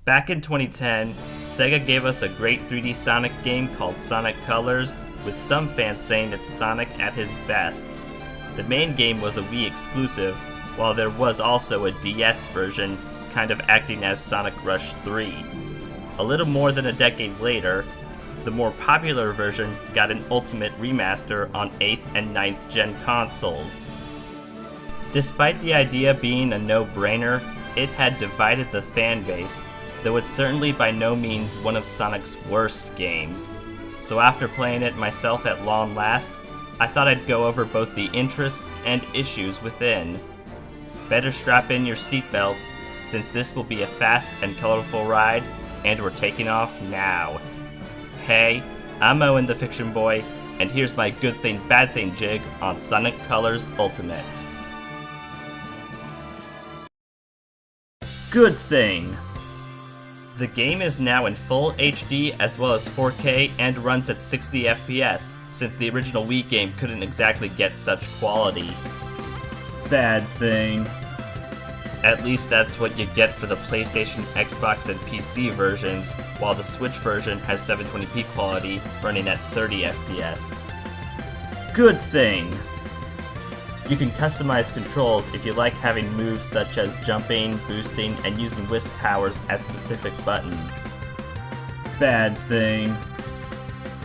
Back in 2010, Sega gave us a great 3D Sonic game called Sonic Colors, with some fans saying it's Sonic at his best. The main game was a Wii exclusive, while there was also a DS version, kind of acting as Sonic Rush 3. A little more than a decade later, the more popular version got an Ultimate remaster on 8th and 9th gen consoles. Despite the idea being a no-brainer, it had divided the fan base, though it's certainly by no means one of Sonic's worst games. So after playing it myself at long last, I thought I'd go over both the interests and issues within. Better strap in your seatbelts, since this will be a fast and colorful ride, and we're taking off now. Hey, I'm Owen the Fictionboy, and here's my good thing bad thing jig on Sonic Colors Ultimate. Good thing. The game is now in full HD as well as 4K and runs at 60 FPS, since the original Wii game couldn't exactly get such quality. Bad thing. At least that's what you get for the PlayStation, Xbox, and PC versions, while the Switch version has 720p quality running at 30 FPS. Good thing. You can customize controls if you like having moves such as jumping, boosting, and using wisp powers at specific buttons. Bad thing.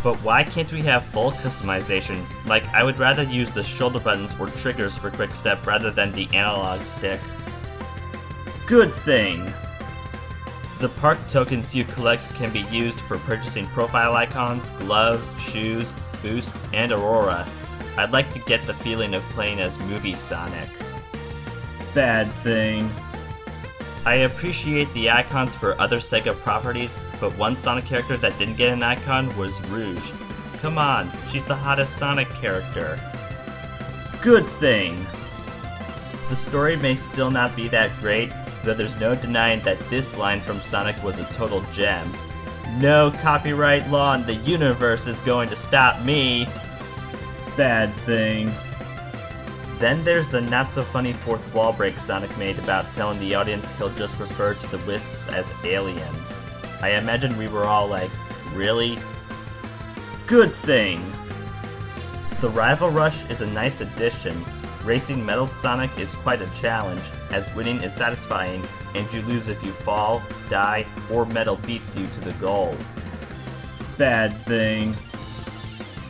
But why can't we have full customization? Like, I would rather use the shoulder buttons or triggers for quick step rather than the analog stick. Good thing. The park tokens you collect can be used for purchasing profile icons, gloves, shoes, boost, and Aurora. I'd like to get the feeling of playing as Movie Sonic. Bad thing. I appreciate the icons for other Sega properties, but one Sonic character that didn't get an icon was Rouge. Come on, she's the hottest Sonic character. Good thing. The story may still not be that great, though there's no denying that this line from Sonic was a total gem. No copyright law in the universe is going to stop me. Bad thing. Then there's the not-so-funny fourth wall break Sonic made about telling the audience he'll just refer to the Wisps as aliens. I imagine we were all like, really? Good thing. The Rival Rush is a nice addition. Racing Metal Sonic is quite a challenge, as winning is satisfying, and you lose if you fall, die, or Metal beats you to the goal. Bad thing.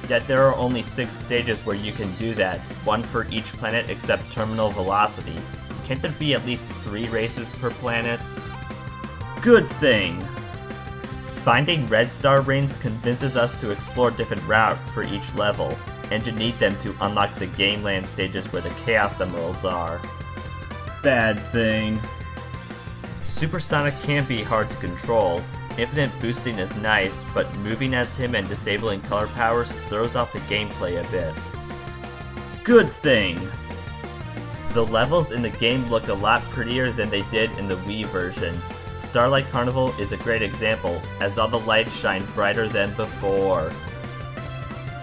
Yet there are only 6 stages where you can do that, one for each planet except terminal velocity. Can't there be at least 3 races per planet? Good thing. Finding Red Star Rings convinces us to explore different routes for each level, and you need them to unlock the Game Land stages where the Chaos Emeralds are. Bad thing. Super Sonic can be hard to control. Infinite boosting is nice, but moving as him and disabling color powers throws off the gameplay a bit. Good thing. The levels in the game look a lot prettier than they did in the Wii version. Starlight Carnival is a great example, as all the lights shine brighter than before.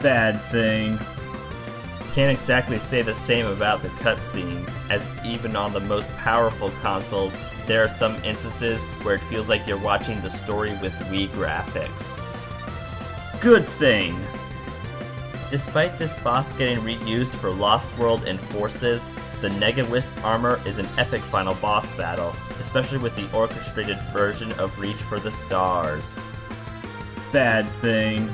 Bad thing. Can't exactly say the same about the cutscenes, as even on the most powerful consoles, there are some instances where it feels like you're watching the story with Wii graphics. Good thing. Despite this boss getting reused for Lost World and Forces, the Nega Wisp armor is an epic final boss battle, especially with the orchestrated version of Reach for the Stars. Bad thing.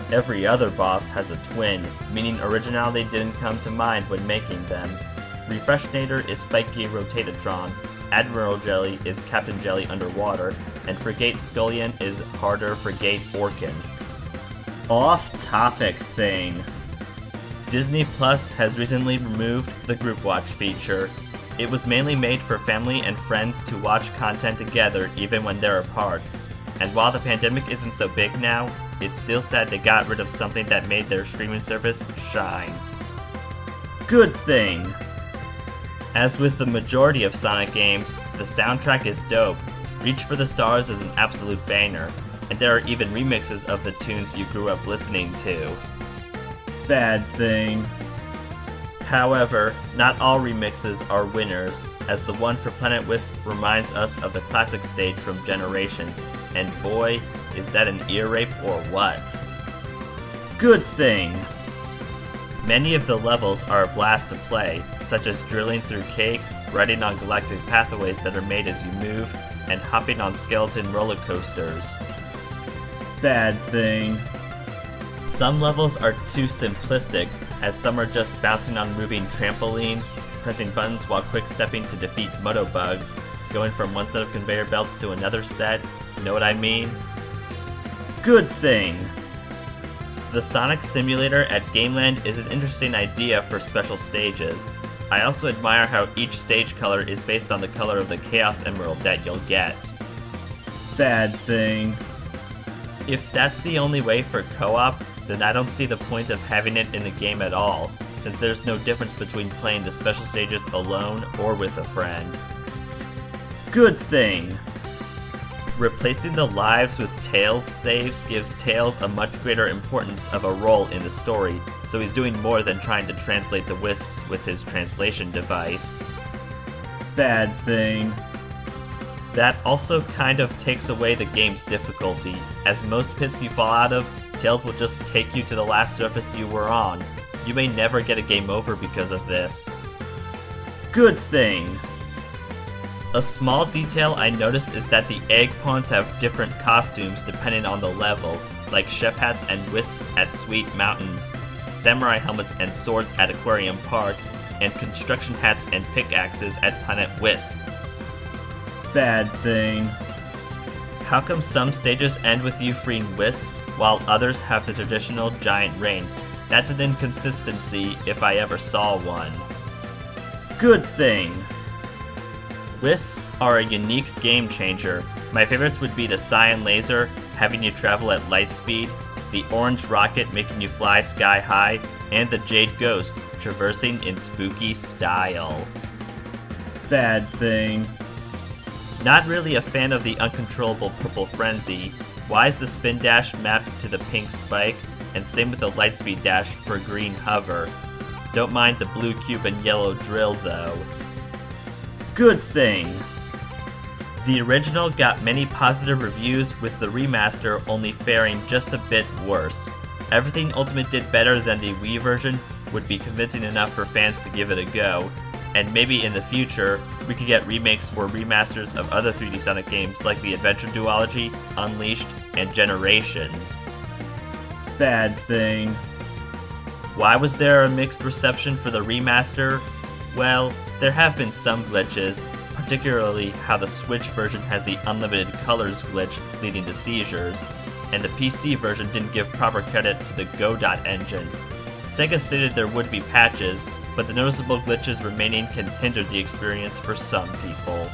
Every other boss has a twin, meaning originality didn't come to mind when making them. Refreshnator is Spiky Rotatatron, Admiral Jelly is Captain Jelly underwater, and Frigate Scullion is Harder Frigate Orkin. Off-topic thing. Disney Plus has recently removed the Group Watch feature. It was mainly made for family and friends to watch content together even when they're apart. And while the pandemic isn't so big now, it's still sad they got rid of something that made their streaming service shine. Good thing. As with the majority of Sonic games, the soundtrack is dope. Reach for the Stars is an absolute banger, and there are even remixes of the tunes you grew up listening to. Bad thing. However, not all remixes are winners, as the one for Planet Wisp reminds us of the classic stage from Generations, and boy, is that an ear rape or what? Good thing! Many of the levels are a blast to play, such as drilling through cake, riding on galactic pathways that are made as you move, and hopping on skeleton roller coasters. Bad thing. Some levels are too simplistic, as some are just bouncing on moving trampolines, pressing buttons while quick-stepping to defeat motobugs, going from one set of conveyor belts to another set, you know what I mean? Good thing! The Sonic Simulator at Gameland is an interesting idea for special stages. I also admire how each stage color is based on the color of the Chaos Emerald that you'll get. Bad thing. If that's the only way for co-op, then I don't see the point of having it in the game at all, since there's no difference between playing the special stages alone or with a friend. Good thing! Replacing the lives with Tails saves gives Tails a much greater importance of a role in the story, so he's doing more than trying to translate the wisps with his translation device. Bad thing. That also kind of takes away the game's difficulty, as most pits you fall out of, Tails will just take you to the last surface you were on. You may never get a game over because of this. Good thing. A small detail I noticed is that the egg pawns have different costumes depending on the level, like chef hats and whisks at Sweet Mountains, samurai helmets and swords at Aquarium Park, and construction hats and pickaxes at Planet Wisp. Bad thing. How come some stages end with you freeing wisps, while others have the traditional giant rain? That's an inconsistency if I ever saw one. Good thing. Wisps are a unique game changer. My favorites would be the Cyan Laser, having you travel at light speed, the Orange Rocket making you fly sky high, and the Jade Ghost, traversing in spooky style. Bad thing. Not really a fan of the uncontrollable Purple Frenzy. Why is the Spin Dash mapped to the pink spike, and same with the Lightspeed Dash for green hover. Don't mind the blue cube and yellow drill though. Good thing! The original got many positive reviews, with the remaster only faring just a bit worse. Everything Ultimate did better than the Wii version would be convincing enough for fans to give it a go, and maybe in the future, we could get remakes or remasters of other 3D Sonic games like the Adventure Duology, Unleashed, and Generations. Bad thing. Why was there a mixed reception for the remaster? Well, there have been some glitches, particularly how the Switch version has the unlimited colors glitch leading to seizures, and the PC version didn't give proper credit to the Godot engine. Sega stated there would be patches, but the noticeable glitches remaining can hinder the experience for some people.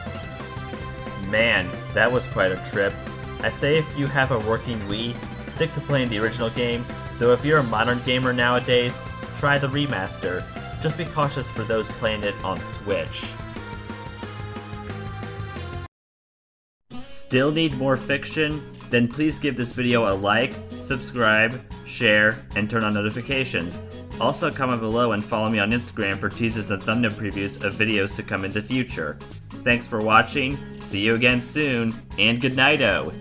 Man, that was quite a trip. I say if you have a working Wii, stick to playing the original game, though if you're a modern gamer nowadays, try the remaster. Just be cautious for those playing it on Switch. Still need more fiction? Then please give this video a like, subscribe, share, and turn on notifications. Also comment below and follow me on Instagram for teasers and thumbnail previews of videos to come in the future. Thanks for watching, see you again soon, and good night-o!